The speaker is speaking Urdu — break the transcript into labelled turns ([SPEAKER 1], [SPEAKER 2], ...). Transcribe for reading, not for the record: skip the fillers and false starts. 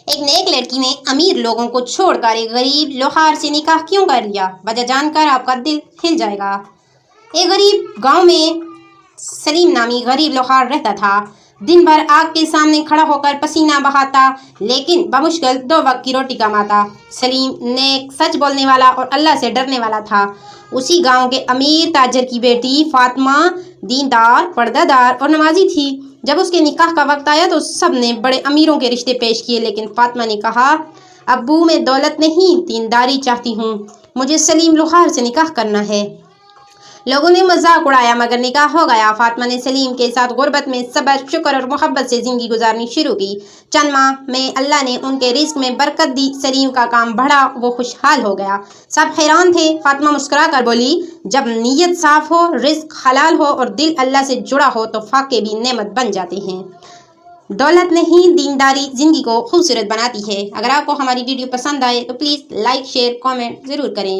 [SPEAKER 1] ایک نیک لڑکی نے امیر لوگوں کو چھوڑ کر ایک غریب لوہار سے نکاح کیوں کر لیا؟ وجہ جان کر آپ کا دل ہل جائے گا۔ ایک غریب گاؤں میں سلیم نامی غریب لوہار رہتا تھا۔ دن بھر آگ کے سامنے کھڑا ہو کر پسینہ بہاتا، لیکن بمشکل 2 وقت کی روٹی کماتا۔ سلیم نیک، سچ بولنے والا اور اللہ سے ڈرنے والا تھا۔ اسی گاؤں کے امیر تاجر کی بیٹی فاطمہ دیندار، پردہ دار اور نمازی تھی۔ جب اس کے نکاح کا وقت آیا تو سب نے بڑے امیروں کے رشتے پیش کیے، لیکن فاطمہ نے کہا، ابو میں دولت نہیں، دینداری چاہتی ہوں، مجھے سلیم لوہار سے نکاح کرنا ہے۔ لوگوں نے مذاق اڑایا مگر نکاح ہو گیا۔ فاطمہ نے سلیم کے ساتھ غربت میں صبر، شکر اور محبت سے زندگی گزارنی شروع کی۔ چند ماہ میں اللہ نے ان کے رزق میں برکت دی، سلیم کا کام بڑھا، وہ خوشحال ہو گیا۔ سب حیران تھے۔ فاطمہ مسکرا کر بولی، جب نیت صاف ہو، رزق حلال ہو اور دل اللہ سے جڑا ہو تو فاقے بھی نعمت بن جاتے ہیں۔ دولت نہیں، دینداری زندگی کو خوبصورت بناتی ہے۔ اگر آپ کو ہماری ویڈیو پسند آئے تو پلیز لائک، شیئر، کامنٹ ضرور کریں۔